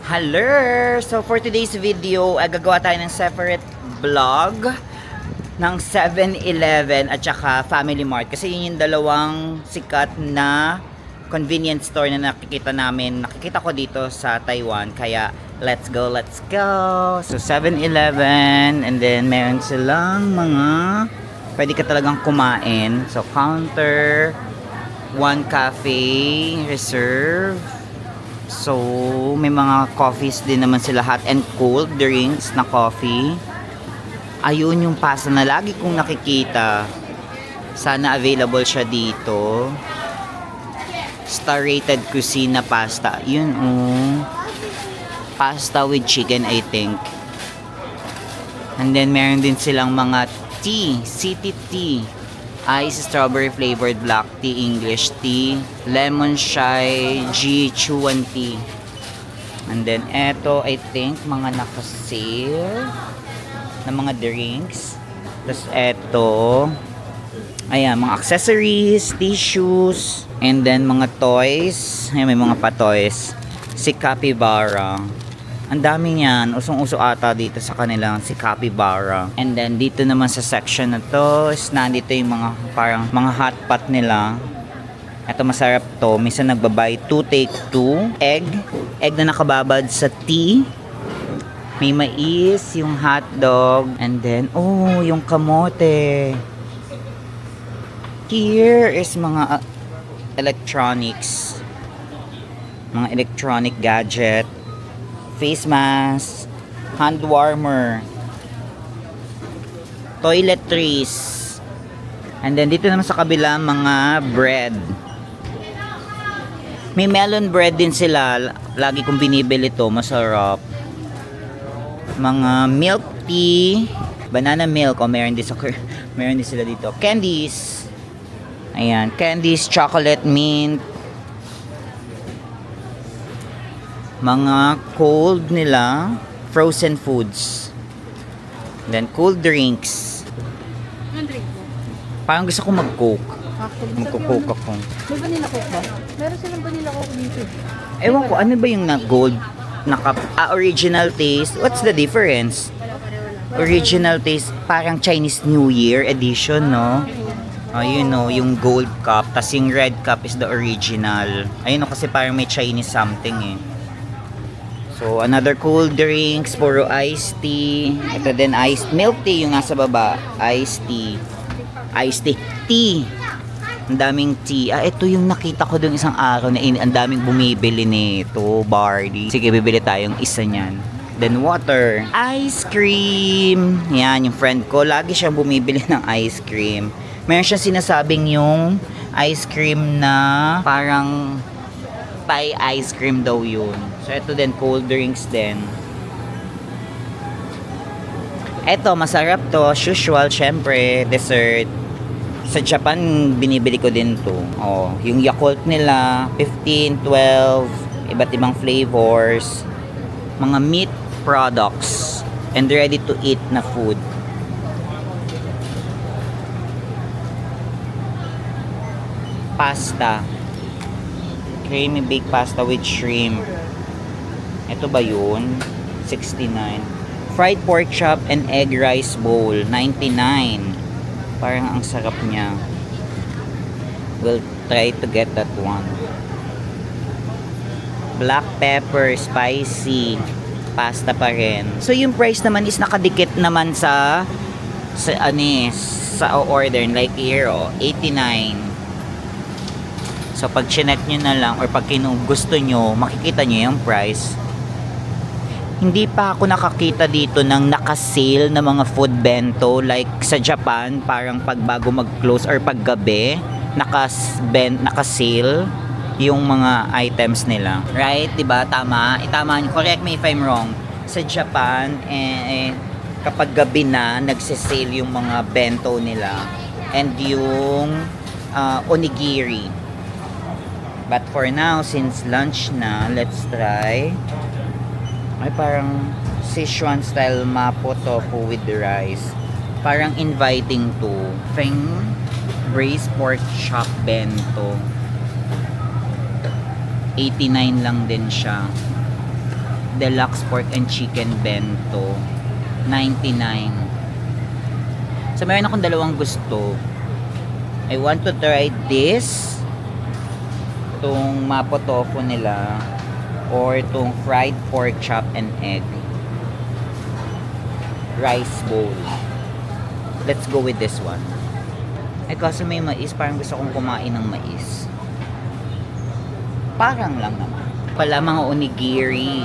Hello! So for today's video, gagawa tayo ng separate vlog ng 7-Eleven at saka Family Mart. Kasi yun yung dalawang sikat na convenience store na nakikita ko dito sa Taiwan. Kaya let's go! So 7-Eleven, and then meron silang mga pwede ka talagang kumain. So counter, one cafe, reserve. So, may mga coffees din naman sila, hot and cold drinks na coffee. Ayun yung pasta na lagi kong nakikita. Sana available siya dito. Star rated cuisine na pasta. Yun pasta with chicken, I think. And then meron din silang mga tea, city tea. Ice strawberry flavored black tea, English tea, lemon chai, Chuan tea. And then eto, I think mga naka-sale na mga drinks. Tapos eto, ayan, mga accessories, tissues, and then mga toys. Ayan, may mga pa-toys. Si Capybara. Ang dami niyan. Usong-uso ata dito sa kanilang si Capybara. And then dito naman sa section na to, is nandito yung mga parang mga hot pot nila. Ito masarap to. Minsan nagbabay 2 take 2. Egg na nakababad sa tea. May mais, yung hot dog, and then yung kamote. Here is mga electronics. Mga electronic gadget. Face mask, hand warmer, toiletries, and then dito naman sa kabila mga bread. May melon bread din sila, lagi kong binibili to, masarap. Mga milk tea, banana milk, meron din sila dito. Candies, ayan, candies, chocolate mint. Mga cold nila, frozen foods. Then cool drinks. Anong drink mo? Parang gusto ko mag-coke. Magko-coke ako. May vanilla coke ba? Meron silang vanilla coke dito. Ewan ko, ano ba yung gold original taste? What's the difference? Original taste, parang Chinese New Year edition, no? Ayun, no, yung gold cup, tas yung red cup is the original. Ayun, no, kasi parang may Chinese something eh. So, another cool drinks, puro iced tea. Ito din, iced milk tea, yung nasa baba. Iced tea. Iced tea. Tea. Ang daming tea. Ito yung nakita ko doon isang araw na ang daming bumibili nito. Barley. Sige, bibili tayong isa niyan. Then, water. Ice cream. Yan, yung friend ko. Lagi siyang bumibili ng ice cream. Meron siyang sinasabing yung ice cream na parang Thai ice cream daw yun. So, ito din, cold drinks din. Ito, masarap to. As usual, syempre, dessert. Sa Japan, binibili ko din to. Yung Yakult nila, 15, 12, iba't ibang flavors. Mga meat products. And ready to eat na food. Pasta. Creamy baked pasta with shrimp. Ito ba yun? 69. Fried pork chop and egg rice bowl, 99. Parang ang sarap niya. We'll try to get that one. Black pepper, spicy. Pasta pa rin. So yung price naman is nakadikit naman sa order. Like here, 89. So, pag chinek nyo na lang or pag gusto nyo, makikita nyo yung price. Hindi pa ako nakakita dito ng naka-sale na mga food bento. Like sa Japan, parang pag bago mag-close or pag gabi, naka-sale yung mga items nila. Right? Diba? Tama? Tama nyo. Correct me if I'm wrong. Sa Japan, kapag gabi na, nagsisale yung mga bento nila. And yung onigiri. But for now, since lunch na, let's try. Ay, parang Sichuan style mapo tofu with the rice. Parang inviting to. Feng braised pork chop bento. 89 lang din siya. deluxe pork and chicken bento. 99. So, meron akong dalawang gusto. I want to try this. Itong mapo tofu nila. Or itong fried pork chop and egg. Rice bowl. Let's go with this one. Ay, kasi may mais. Parang gusto kong kumain ng mais. Parang lang naman. Pala mga onigiri.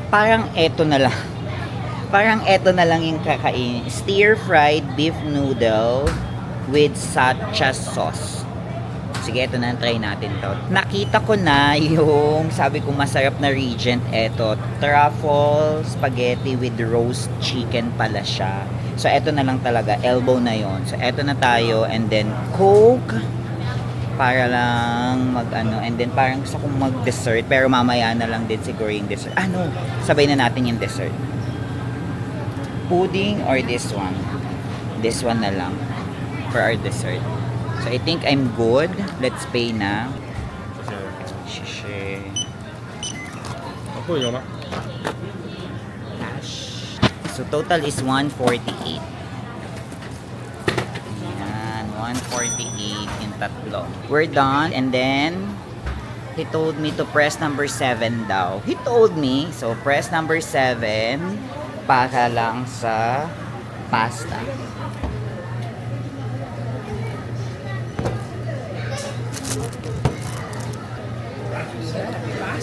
Parang eto na lang. Parang eto na lang yung kakain. Stir-fried beef noodle with sacha sauce. Sige, eto na, try natin to. Nakita ko na yung sabi ko masarap na Regent. Eto, truffle spaghetti with roast chicken pala siya. So, eto na lang talaga. Elbow na yon. So, eto na tayo. And then, Coke. Para lang mag-ano. And then, parang gusto kong mag-dessert. Pero mamaya na lang din siguro yung dessert. Ano? Sabay na natin yung dessert. Pudding or this one? This one na lang. For our dessert. So, I think I'm good. Let's pay na. Shishi. Ako yun na. Cash. So, total is 148. Ayan, 148 yung tatlo. We're done. And then, he told me to press number 7 daw. He told me. So, press number 7 para lang sa pasta.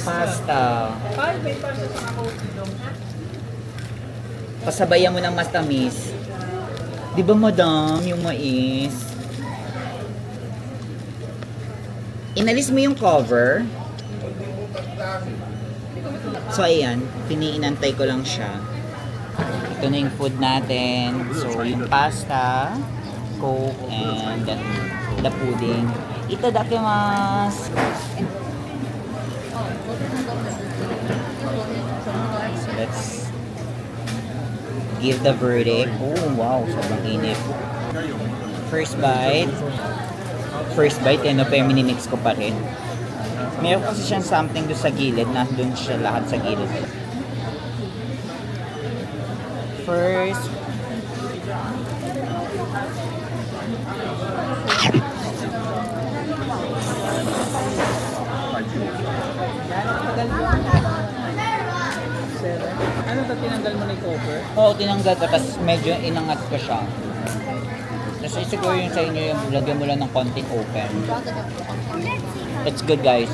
Pasta. Pasabayan mo ng mas tamis. Di ba, madam, yung mais? Inalis mo yung cover. So, ayan. Piniinantay ko lang siya. Ito na yung food natin. So, yung pasta, Coke, and the pudding. Itadakimasu. So, let's give the verdict. Oh, wow. Sobrang init. First bite. First bite, no, pero minimix ko pa rin. Meron kasi siyang something doon sa gilid. Nandun siya lahat sa gilid. First. Ano to, tinanggal mo na yung cover? Oo, tinanggal ko. Tapos medyo inangat ko siya. Tapos siguro yung sa inyo yung lagyan mo lang ng konting open. It's good, guys.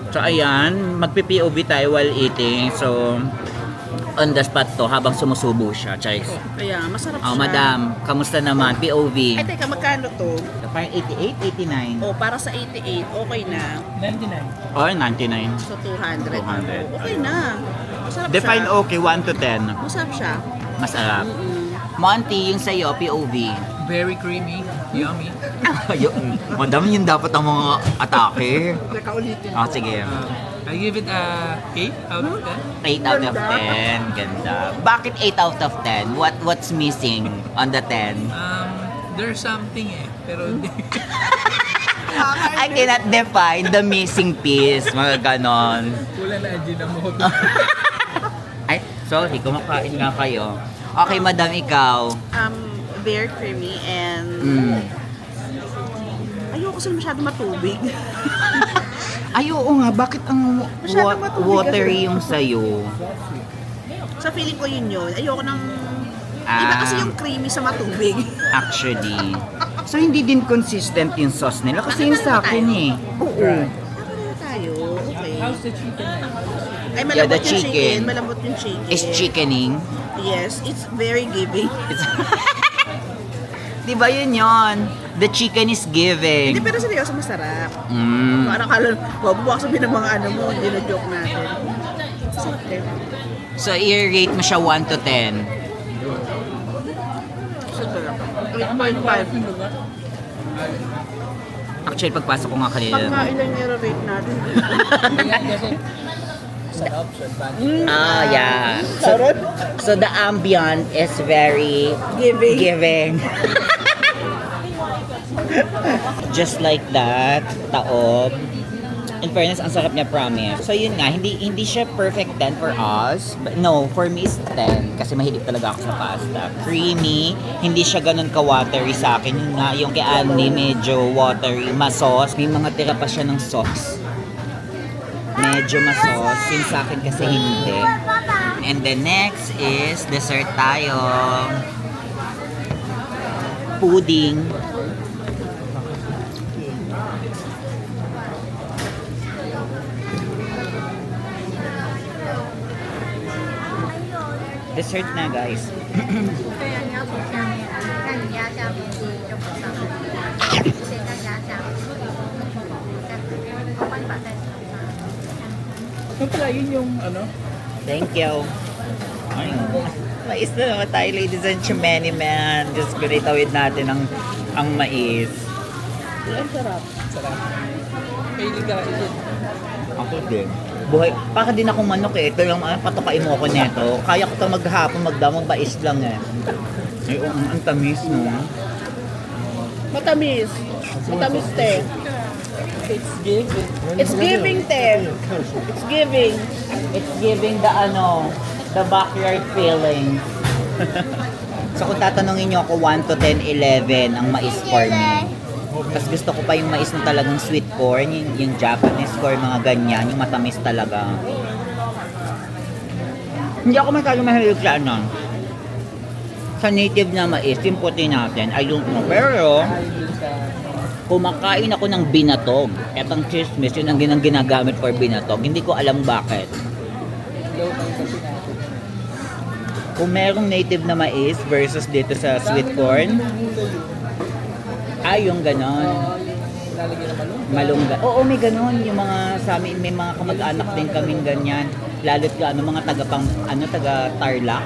So ayan, magpi-POV tayo while eating. So on the spot to habang sumusubo siya, Charis. Kaya, masarap Oh, madam, kamusta naman? POV. Ay, teka, magkano to? Parang 88, 89. O, para sa 88, okay na. 99. Or 99. So, 200. 200. Okay na. Masarap Define siya. okay, 1 to 10. Masarap siya. Masarap. Mm-mm. Monty, yung sa'yo, POV. Very creamy. Yummy. Ayun. Madam, yun dapat ang mga atake. Teka, ulitin Ah, ko. sige. I give it a 8 out of 10. 8 out of 10. Ganda. Bakit 8 out of 10? What's missing on the 10? There's something pero hindi. I cannot define the missing piece. Mga ganon. Wala na Ajinomoto. Ay, sorry. Kumakain nga kayo. Okay, madam, ikaw. Very creamy and ayoko sila masyado matubig. Ay, oo nga. Bakit ang Masyadong matubig watery kasi. yung sa'yo? Sa feeling ko yun. Ayoko ng... Ah. Iba kasi yung creamy sa matubig. Actually. So, hindi din consistent yung sauce nila. Kasi yung sa akin eh. Oo. Pareho tayo. Okay. How's the chicken? Ay, Yeah, malambot the yung chicken. chicken. Malambot yung chicken. Is chickening. Yes, it's very giving. Di ba yun yon? The chicken is giving. Hindi, pero seryoso masarap. Mm. Parang kala, wag mo sabihin ng mga ano mo, dino-joke natin. Masarap din. So, i-rate mo siya 1 to 10. Sarap. 8.5. Actually, pagpasok ko nga kanina. Pagkain lang i-rate natin. Sa option, Ah, yeah. Sarap. So the ambient is very Giving. giving. Just like that, taob. In fairness, ang sarap niya, promise. So yun nga, hindi siya perfect 10 for us. But no, for me is 10 kasi mahilig talaga ako sa pasta. Creamy, hindi siya ganun ka-watery sa akin. Yun nga, yung kay Andy, medyo watery, masos. May mga tira pa siya ng sauce. Medyo masos. Yun sa akin kasi hindi. And then next is dessert tayo. Pudding. Dessert na, guys. 对啊，你要从下面，看你压下面就不上来，现在压下面，我帮你把袋子弄上来。 Yung pala, yun yung ano? Thank you. Ayun. Mais na naman tayo, ladies and gentlemen. Just ko itawid natin ang mais. Ang sarap. Sarap. Mahilig ka kasi dyan. Ako din. Buhay, para din ako manok eh. Ito yung patukain mo ako neto. Kaya ko ito maghapon, magdamag-bais lang eh. Ay, ang tamis, no? Matamis. Matamis, te. It's giving. It's giving, te. It's giving. It's giving the backyard feeling. So kung tatanungin nyo ako 1 to 10, 11 ang mais for me. Tapos gusto ko pa yung mais na talagang sweet corn, yung Japanese corn, mga ganyan, yung matamis talaga. Hindi ako masyado mahilig sa sa native na mais, yung puti natin, I don't know. Pero, kumakain ako ng binatog. Etong chismis, yun ang ginagamit for binatog. Hindi ko alam bakit. Low time kasi natin. Kung merong native na mais versus dito sa sweet corn, ay yung ganon. Lalagyan ng malunggay. Malungga. Oo, may ganon. Yung mga sa amin, may mga kamag-anak din kaming ganyan. Lalo't ka, taga Tarlac.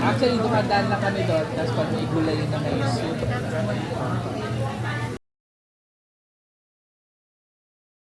Actually, dumadaan lang kami doon. Tapos pag may gulay na mais,